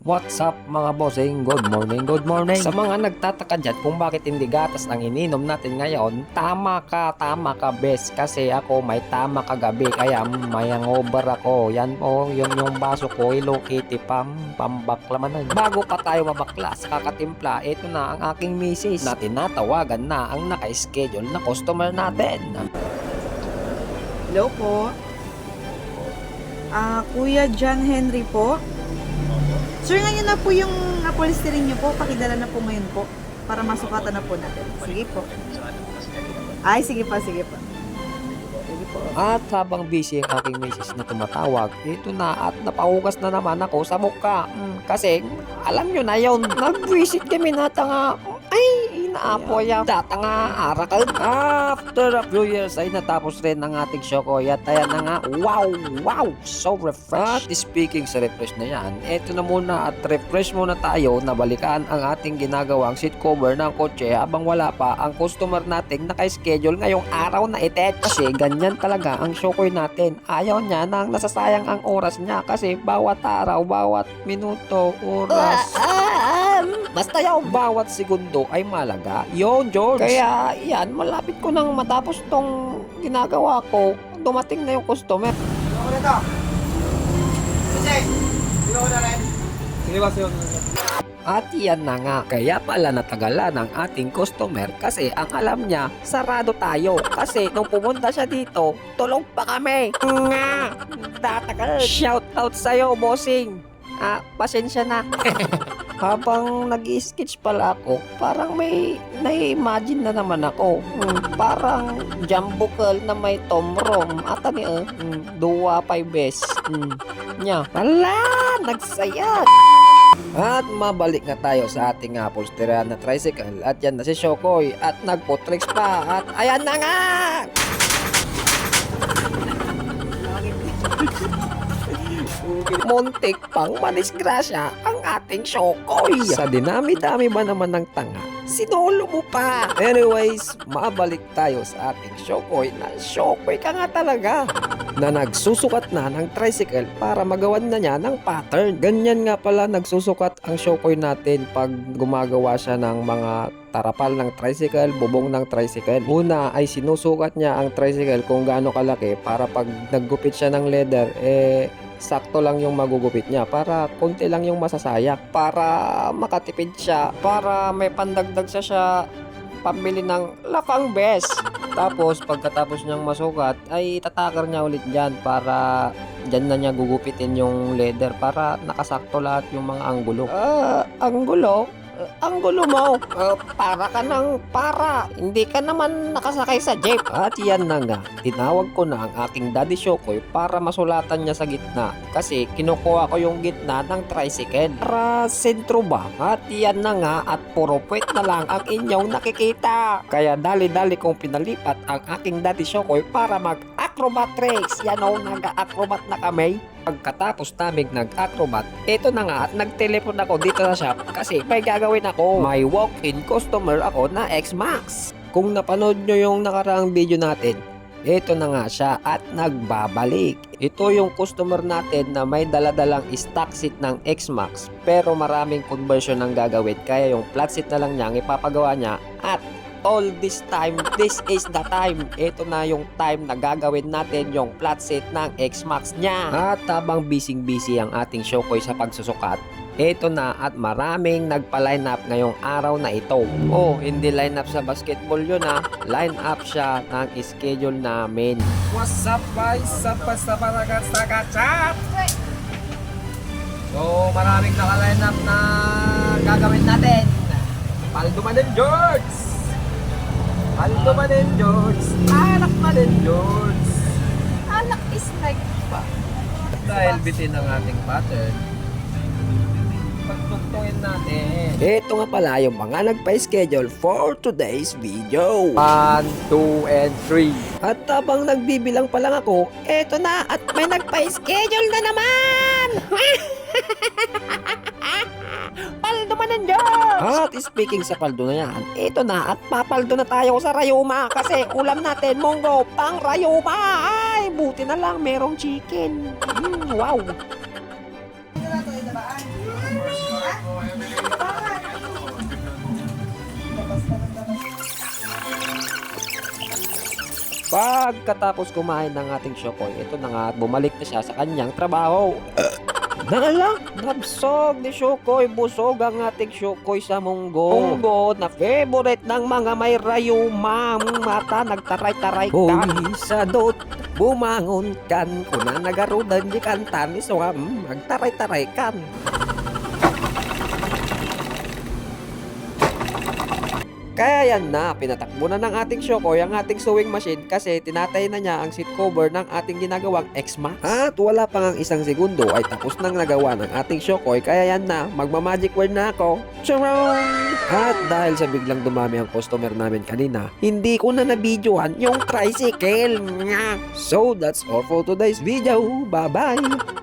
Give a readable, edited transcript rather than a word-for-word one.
What's up mga bossing? Good morning, good morning. Sa mga nagtataka dyan kung bakit hindi gatas ang ininom natin ngayon, tama ka bes. Kasi ako may tama kagabi kaya may hangover ako. Yan yun yung baso ko, Hello Kitty pambaklaman. Bago pa tayo mabakla sa kakatimpla, ito na ang aking misis na tinatawagan na ang naka-schedule na customer natin. Hello po. Kuya John Henry po. Sir, ngayon na po yung upholstery niyo po. Pakidala na po ngayon po. Para masukatan na po natin. Sige po. Ay, sige pa, sige pa. Sige po. At habang busy ang aking misis na tumatawag, ito na at napahugas na naman ako sa mukha. Kasi alam nyo na yun, nag-visit kami na tanga. Ay, inaapoy ang tatanga arakan. After a few years ay natapos rin ang ating Shokoy at ayan na nga, wow, so refresh. At speaking sa refresh na yan, eto na muna at refresh muna tayo na balikan ang ating ginagawang seat cover ng kotse habang wala pa ang customer nating naka-schedule ngayong araw na itet. Kasi ganyan talaga ang Shokoy natin. Ayaw niya nang nasasayang ang oras niya kasi bawat araw, bawat minuto, oras. Basta yung bawat segundo ay malaga. Yon, George. Kaya yan, malapit ko nang matapos tong ginagawa ko. Dumating na yung customer. Sino ko nito? Kasi, sino ko na rin? Sige ba, sino ko na rin? At yan na nga, kaya pala natagalan ng ating customer kasi ang alam niya, sarado tayo. Kasi nung pumunta siya dito, tulog pa kami. Nga, tatagal. Shout out sa'yo, bossing. Pasensya na. Habang nag-sketch pala ako, parang may na-imagine na naman ako. Parang jumbuckle na may tomrom. At ni duwa pa'y bes. Nya. Wala, nagsaya. At mabalik na tayo sa ating upholstery na tricycle. At yan na si Shokoy. At nagpo-tricks pa. At ayan na nga! Muntik pang madisgrasya ang ating Shokoy. Sa dinami-dami ba naman ng tanga, sinulo mo pa. Anyways, mabalik tayo sa ating Shokoy na Shokoy ka nga talaga. Na nagsusukat na ng tricycle para magawan na niya ng pattern. Ganyan nga pala nagsusukat ang Shokoy natin pag gumagawa siya ng mga tarapal ng tricycle, bubong ng tricycle. Una ay sinusukat niya ang tricycle kung gaano kalaki para pag naggupit siya ng leather, sakto lang yung magugupit niya para konti lang yung masasayak para makatipid siya, para may pandagdag siya pambili ng lapang bes. Tapos pagkatapos niyang masukat ay tatakar niya ulit dyan para dyan na niya gugupitin yung leather para nakasakto lahat yung mga anggulo. Anggulo mo, para ka ng para. Hindi ka naman nakasakay sa jeep. At yan na nga, tinawag ko na ang aking daddy Shokoy para masulatan niya sa gitna. Kasi kinukuha ko yung gitna ng tricycle para sentro ba. At yan na nga, at puro puwet na lang ang inyong nakikita. Kaya dali-dali kong pinalipat ang aking daddy Shokoy para mag-acrobat tricks. Yan o, nag-acrobat na kami. Pagkatapos naming nag-acrobat, ito na nga at nag-telepon ako dito sa shop kasi may gagawin ako. May walk-in customer ako na X-Max. Kung napanood nyo yung nakaraang video natin, ito na nga siya at nagbabalik. Ito yung customer natin na may daladalang stock seat ng X-Max pero maraming conversion ang gagawin kaya yung flat seat na lang niya ang ipapagawa niya at all this time, this is the time. Ito na yung time na gagawin natin yung flat seat ng X-Max niya. At habang busy ang ating Shokoy sa pagsusukat, ito na at maraming nagpa-line up ngayong araw na ito. Oh, hindi line up sa basketball yun line up siya ng schedule namin. What's up, guys? Sapa sa kachat! So, maraming naka-line up na gagawin natin. Paldo man din, George! Paldo man din, George! Alak man din, George! Alak is like pa. Dahil bitin ang ating pattern, pagtugtungin natin. Ito nga pala yung mga nagpa-schedule for today's video. 1, 2, and 3. At habang nagbibilang pa lang ako, eto na at may nagpa-schedule na naman! Paldo man nandiyan! At speaking sa paldo na yan, ito na at papaldo na tayo sa Rayuma kasi ulam natin munggo pang Rayuma. Ay, buti na lang merong chicken. Wow! Pagkatapos kumain ng ating Shokoy, ito na nga at bumalik na siya sa kanyang trabaho. Nala, nabsog ni Shokoy, busog ang ating Shokoy sa munggo. Munggo na favorite ng mga may rayumang mata, nagtaray-taray ka. Hoy, sadot, bumangon kan, kuna nagarudan di kantan, iswam, magtaray-taray kan. Kaya yan na, pinatakbo na ng ating Shokoy ang ating sewing machine kasi tinatay na niya ang seat cover ng ating ginagawang X-Max. At wala pang ang isang segundo ay tapos nang nagawa ng ating Shokoy, kaya yan na, magmamagic word na ako. Charon! At dahil sa biglang dumami ang customer namin kanina, hindi ko na nabidyohan yung tricycle niya. So that's all for today's video. Bye-bye!